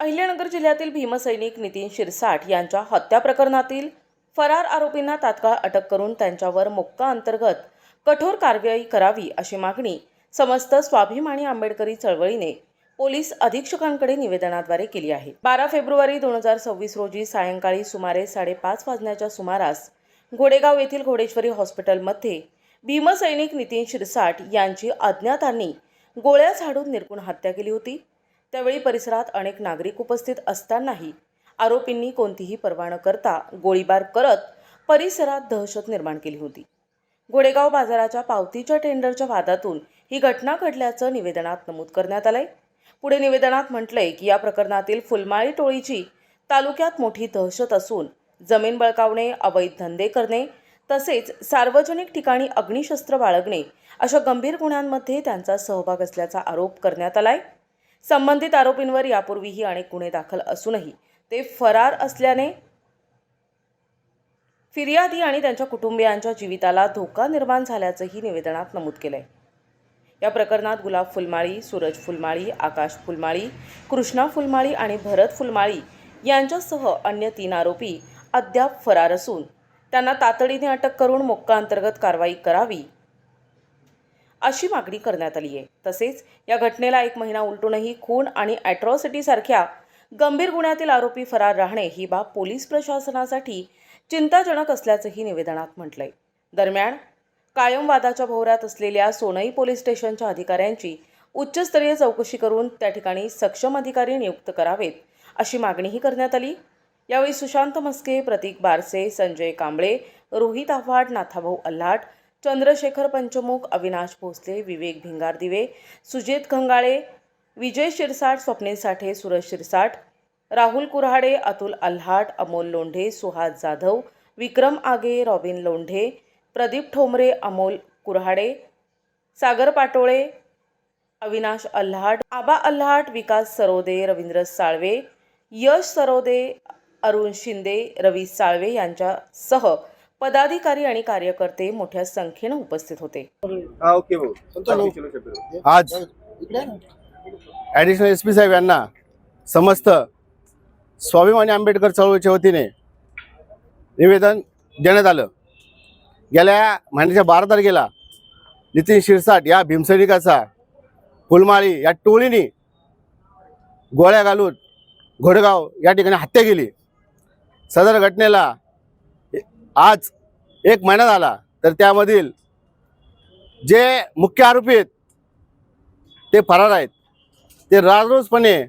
अहिल्यानगर जिल्ह्यातील भीमसैनिक नितीन शिरसाट यांच्या हत्या प्रकरणातील फरार आरोपींना तात्काळ अटक करून त्यांच्यावर मोक्का अंतर्गत कठोर कारवाई करावी अशी मागणी समस्त स्वाभिमानी आंबेडकरी चळवळीने पोलीस अधीक्षकांकडे निवेदनाद्वारे केली आहे। 12 फेब्रुवारी 2026 रोजी सायंकाळी सुमारे 5:30 वाजण्याच्या सुमारास घोडेगाव येथील घोडेश्वरी हॉस्पिटलमध्ये भीमसैनिक नितीन शिरसाट यांची अज्ञातांनी गोळ्या झाडून निर्गुण हत्या केली होती। त्यावेळी परिसरात अनेक नागरिक उपस्थित असतानाही आरोपींनी कोणतीही पर्वा न करता गोळीबार करत परिसरात दहशत निर्माण केली होती। घोडेगाव बाजाराच्या पावतीच्या टेंडरच्या वादातून ही घटना घडल्याचं निवेदनात नमूद करण्यात आलंय। पुढे निवेदनात म्हटलंय की या प्रकरणातील फुलमाळी टोळीची तालुक्यात मोठी दहशत असून जमीन बळकावणे, अवैध धंदे करणे तसेच सार्वजनिक ठिकाणी अग्निशस्त्र बाळगणे अशा गंभीर गुन्ह्यांमध्ये त्यांचा सहभाग असल्याचा आरोप करण्यात आलाय। संबंधित आरोपींवर यापूर्वीही अनेक गुन्हे दाखल असूनही ते फरार असल्याने फिर्यादी आणि त्यांच्या कुटुंबियांच्या जीविताला धोका निर्माण झाल्याचंही निवेदनात नमूद केलंय। या प्रकरणात गुलाब फुलमाळी, सूरज फुलमाळी, आकाश फुलमाळी, कृष्णा फुलमाळी आणि भरत फुलमाळी यांच्यासह अन्य 3 आरोपी अद्याप फरार असून त्यांना तातडीने अटक करून मोक्का अंतर्गत कारवाई करावी अशी मागणी करण्यात आली आहे। तसेच या घटनेला 1 महिना उलटूनही खून आणि ॲट्रॉसिटी सारख्या गंभीर गुन्ह्यातील आरोपी फरार राहणे ही बाब पोलीस प्रशासनासाठी चिंताजनक असल्याचंही निवेदनात म्हटलंय। दरम्यान कायम वादाच्या भोवऱ्यात असलेल्या सोनई पोलीस स्टेशनच्या अधिकाऱ्यांची उच्चस्तरीय चौकशी करून त्या ठिकाणी सक्षम अधिकारी नियुक्त करावेत अशी मागणीही करण्यात आली। यावेळी सुशांत मस्के, प्रतीक बारसे, संजय कांबळे, रोहित आव्हाड, नाथाभाऊ अल्हाट, चंद्रशेखर पंचमुख, अविनाश भोसले, विवेक भिंगारदिवे, सुजित खंगाळे, विजय शिरसाट, स्वप्नील साठे, सूरज शिरसाट, राहुल कुऱ्हाडे, अतुल अल्हाट, अमोल लोंढे, सुहास जाधव, विक्रम आगे, रॉबिन लोंढे, प्रदीप ठोंबरे, अमोल कुऱ्हाडे, सागर पाटोळे, अविनाश अल्हाट, आबा अल्हाट, विकास सरोदे, रवींद्र साळवे, यश सरोदे, अरुण शिंदे, रवी साळवे यांच्यासह पदाधिकारी आणि कार्यकर्ते मोठ्या संख्येने उपस्थित होते। आज ॲडिशनल SP साहेब यांना समस्त स्वाभिमानी आंबेडकर चळवळीच्या वतीने निवेदन देण्यात आलं। गेल्या महिन्याच्या 12 तारखेला नितीन शिरसाट या भीमसैनिकाचा फुलमाळी या टोळीने गोळ्या घालून घोडेगाव या ठिकाणी हत्या केली। सदर घटनेला आज 1 महिना झाला, तर त्यामधील जे मुख्य आरोपी आहेत ते फरार आहेत। ते राजरोसपणे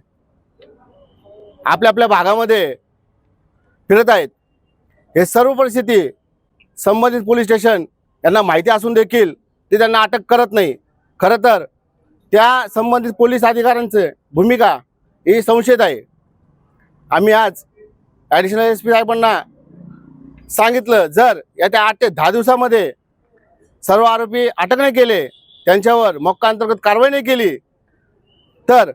आपल्या भागामध्ये फिरत आहेत। हे सर्व परिस्थिती संबंधित पोलीस स्टेशन यांना माहिती असून देखील ते त्यांना अटक करत नाही। खरं तर त्या संबंधित पोलीस अधिकाऱ्यांची भूमिका ही संशयित आहे। आम्ही आज ॲडिशनल SP साहेबांना सांगितलं, जर येत्या 8 ते 10 दिवसामध्ये सर्व आरोपी अटक नाही केले, त्यांच्यावर मोक्का अंतर्गत कारवाई नाही केली, तर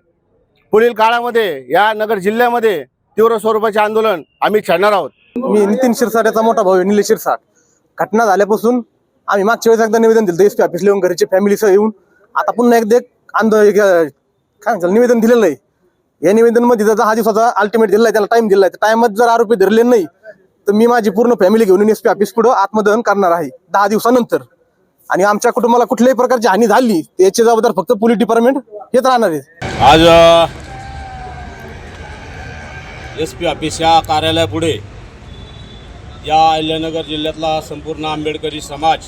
पुढील काळामध्ये या नगर जिल्ह्यामध्ये तीव्र स्वरूपाचे आंदोलन आम्ही छेडणार आहोत। मी नितीन शिरसाट याचा मोठा भाऊ निलेश शिरसाट। घटना झाल्यापासून आम्ही मागच्या वेळेस एकदा निवेदन दिलं SP ऑफिसला येऊन घरचे फॅमिलीसह येऊन, आता पुन्हा एकदा निवेदन दिलेलं आहे। या निवेदनमध्ये 10 दिवसाचा अल्टिमेट दिला आहे, त्याला टाइम दिला आहे। टाइमात जर आरोपी धरले नाही तर मी माझी पूर्ण फॅमिली घेऊन SP ऑफिस पुढे आत्मदहन करणार आहे 10 दिवसानंतर। आणि आमच्या कुटुंबाला कुठल्याही प्रकारची हानी झाली याची जबाबदार फक्त पोलीस डिपार्टमेंट हेच राहणार आहे। आज SP ऑफिस या कार्यालयापुढे या अहिल्यानगर जिल्ह्यातला संपूर्ण आंबेडकरी समाज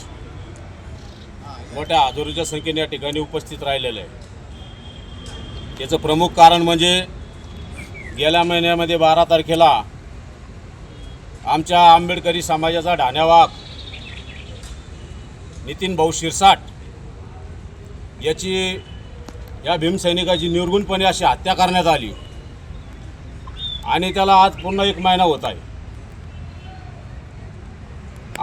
मोठ्या हजारोच्या संख्येने या ठिकाणी उपस्थित राहिलेला आहे। याचं प्रमुख कारण म्हणजे गेल्या महिन्यामध्ये 12 तारखेला आमच्या आंबेडकरी समाजाचा ढाण्यावाग नितीन भाऊ शिरसाट याची या भीमसैनिकाची निर्गुणपणे अशी हत्या करण्यात आली आणि त्याला आज पूर्ण 1 महिना होत आहे।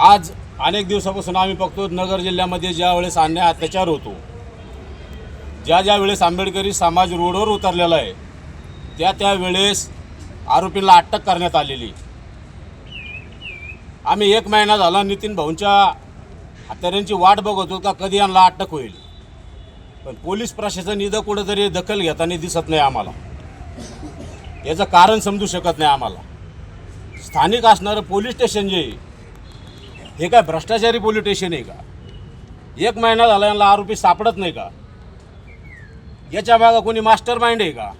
आज अनेक दिवसापासून आम्ही बघतो नगर जिल्ह्यामध्ये ज्या वेळेस अन्याय अत्याचार होतो, ज्या वेळेस आंबेडकरी समाज रोडवर उतरलेला आहे, त्या वेळेस आरोपीला अटक करण्यात आलेली। आम्ही 1 महिना झाला नितीन भाऊंच्या हत्यारांची वाट बघत होतो का कधी यांना अटक होईल, पण पोलीस प्रशासन इथं कुठेतरी दखल घेताना दिसत नाही आम्हाला। याचं कारण समजू शकत नाही आम्हाला. स्थानिक असणारं पोलीस स्टेशन जे आहे हे काय भ्रष्टाचारी पोलीस स्टेशन आहे का? 1 महिना झाला यांना आरोपी सापडत नाही का? याच्या मागं कोणी मास्टर माइंड आहे का?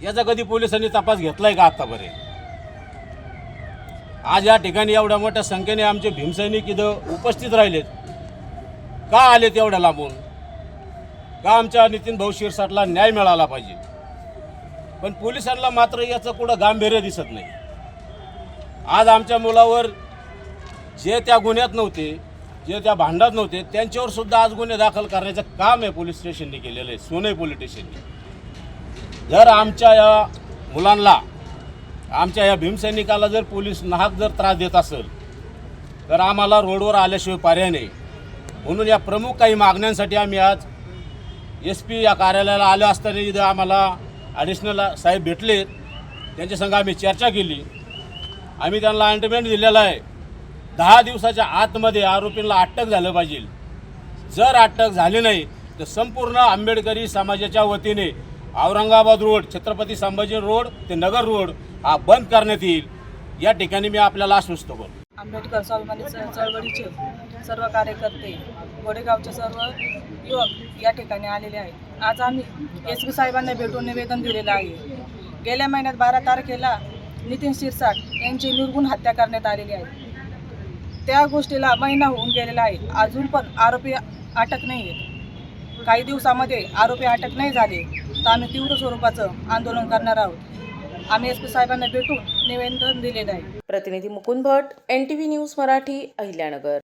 याचा कधी पोलिसांनी तपास घेतलाय का आतापर्यंत? आज या ठिकाणी एवढ्या मोठ्या संख्येने आमचे भीमसैनिक इथं उपस्थित राहिलेत. का आलेत एवढ्या लांबून? का आमच्या नितीन भाऊ शिरसाटला न्याय मिळाला पाहिजे. पण पोलिसांना मात्र याचं कुठं गांभीर्य दिसत नाही. आज आमच्या मुलावर जे त्या गुन्ह्यात नव्हते, जे त्या भांडात नव्हते, त्यांच्यावर सुद्धा आज गुन्हे दाखल करण्याचं काम आहे पोलीस स्टेशनने केलेलं आहे, सोनई पोलीस स्टेशनने. जर आमच्या या मुलांना, आमच्या या भीमसैनिकाला जर पोलीस नाहक जर त्रास देत असेल तर आम्हाला रोडवर आल्याशिवाय पर्याय नाही. म्हणून या प्रमुख काही मागण्यांसाठी आम्ही आज SP या कार्यालयाला आलो असताना इथं आम्हाला ॲडिशनल साहेब भेटलेत. त्यांच्या संग आम्ही चर्चा केली. आम्ही त्यांना अँडमेंट दिलेला आहे. 10 दिवसाच्या आतमध्ये आरोपींना अटक झालं पाहिजे. जर अटक झाली नाही तर संपूर्ण आंबेडकरी समाजाच्या वतीने औरंगाबाद रोड, छत्रपती संभाजी रोड ते नगर रोड हा बंद करण्यात येईल. या ठिकाणी मी आपल्याला आश्वस्त करतो. आंबेडकर स्वाभिमानी चळवळीचे सर्व कार्यकर्ते, गोडेगावचे सर्व युवक या ठिकाणी आलेले आहेत. आज आम्ही SP साहेबांना भेटून निवेदन दिलेलं आहे. गेल्या महिन्यात 12 तारखेला नितीन शिरसाट यांची निर्गुण हत्या करण्यात आलेली आहे. त्या गोष्टीला महिना होऊन गेलेला आहे. अजून पण आरोपी अटक नाही आहेत. काही दिवसामध्ये आरोपी अटक नाही झाले तर आम्ही तीव्र स्वरूपाचं आंदोलन करणार आहोत. आम्ही SP साहेबांना भेटून निवेदन दिलेलं आहे. प्रतिनिधी मुकुंद भट, NTV न्यूज मराठी, अहिल्यानगर.